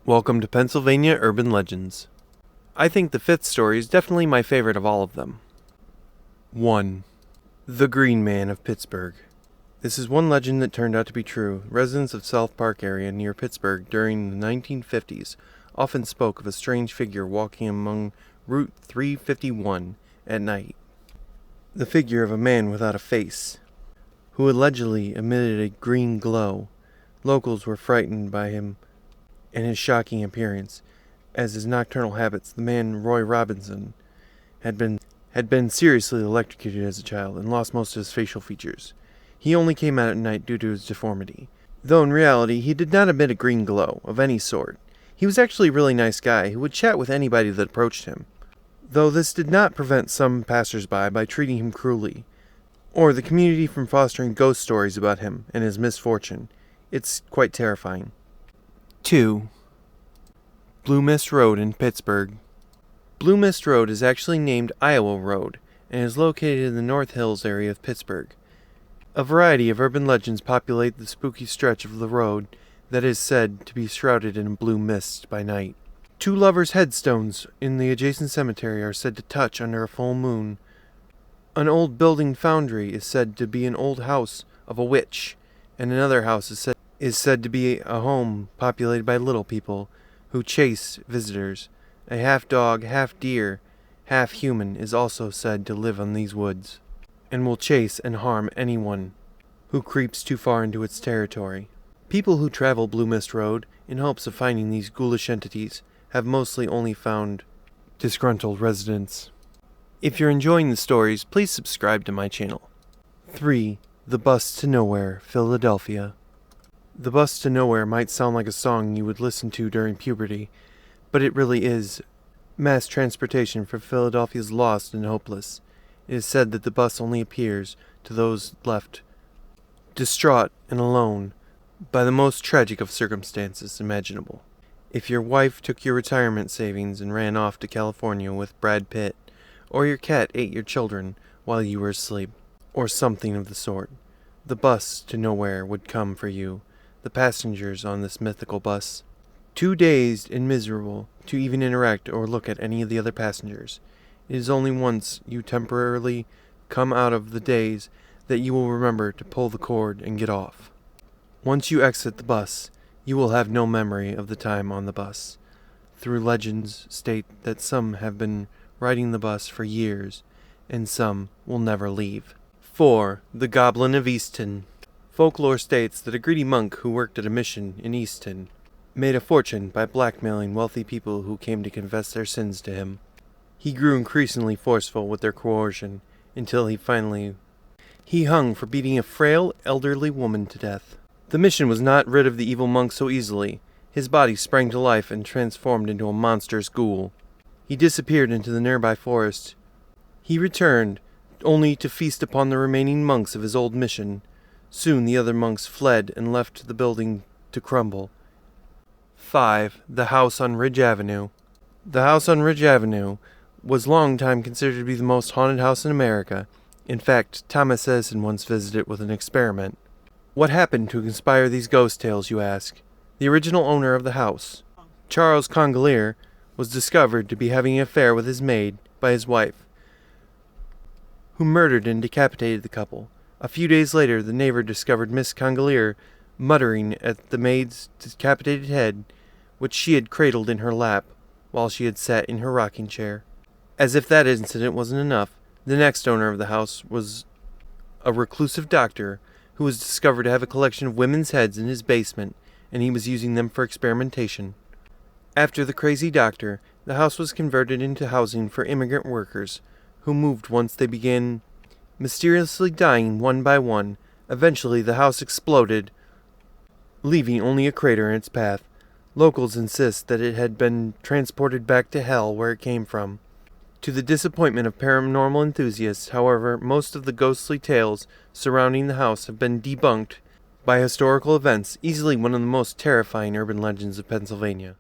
Welcome to Pennsylvania Urban Legends. I think the fifth story is definitely my favorite of all of them. 1. The Greenman of Pittsburgh. This is one legend that turned out to be true. Residents of South Park area near Pittsburgh during the 1950s often spoke of a strange figure walking along Route 351 at night. The figure of a man without a face, who allegedly emitted a green glow. Locals were frightened by him and his shocking appearance. As his nocturnal habits, the man Roy Robinson had been seriously electrocuted as a child and lost most of his facial features. He only came out at night due to his deformity, though in reality he did not emit a green glow of any sort. He was actually a really nice guy who would chat with anybody that approached him, though this did not prevent some passers-by by treating him cruelly, or the community from fostering ghost stories about him and his misfortune. It's quite terrifying. 2. Bluemist Road in Pittsburgh. Bluemist Road is actually named Iowa Road and is located in the North Hills area of Pittsburgh. A variety of urban legends populate the spooky stretch of the road that is said to be shrouded in blue mist by night. 2 lovers' headstones in the adjacent cemetery are said to touch under a full moon. An old building foundry is said to be an old house of a witch, and another house is said to be a home populated by little people who chase visitors. A half-dog, half-deer, half-human is also said to live on these woods, and will chase and harm anyone who creeps too far into its territory. People who travel Blue Mist Road in hopes of finding these ghoulish entities have mostly only found disgruntled residents. If you're enjoying the stories, please subscribe to my channel. 3. The Bus to Nowhere, Philadelphia. The Bus to Nowhere might sound like a song you would listen to during puberty, but it really is mass transportation for Philadelphia's lost and hopeless. It is said that the bus only appears to those left distraught and alone by the most tragic of circumstances imaginable. If your wife took your retirement savings and ran off to California with Brad Pitt, or your cat ate your children while you were asleep, or something of the sort, the bus to nowhere would come for you. The passengers on this mythical bus, too dazed and miserable to even interact or look at any of the other passengers. It is only once you temporarily come out of the daze that you will remember to pull the cord and get off. Once you exit the bus, you will have no memory of the time on the bus. Through legends state that some have been riding the bus for years, and some will never leave. 4. The Goblin of Easton. Folklore states that a greedy monk who worked at a mission in Easton made a fortune by blackmailing wealthy people who came to confess their sins to him. He grew increasingly forceful with their coercion until he hung for beating a frail, elderly woman to death. The mission was not rid of the evil monk so easily. His body sprang to life and transformed into a monstrous ghoul. He disappeared into the nearby forest. He returned, only to feast upon the remaining monks of his old mission. Soon the other monks fled and left the building to crumble. 5. The House on Ridge Avenue. The house on Ridge Avenue was long time considered to be the most haunted house in America. In fact, Thomas Edison once visited it with an experiment. What happened to inspire these ghost tales, you ask? The original owner of the house, Charles Congelier, was discovered to be having an affair with his maid by his wife, who murdered and decapitated the couple. A few days later, the neighbor discovered Miss Congelier muttering at the maid's decapitated head, which she had cradled in her lap while she had sat in her rocking chair. As if that incident wasn't enough, the next owner of the house was a reclusive doctor who was discovered to have a collection of women's heads in his basement, and he was using them for experimentation. After the crazy doctor, the house was converted into housing for immigrant workers, who moved once they began mysteriously dying one by one. Eventually the house exploded, leaving only a crater in its path. Locals insist that it had been transported back to hell where it came from. To the disappointment of paranormal enthusiasts, however, most of the ghostly tales surrounding the house have been debunked by historical events, easily one of the most terrifying urban legends of Pennsylvania.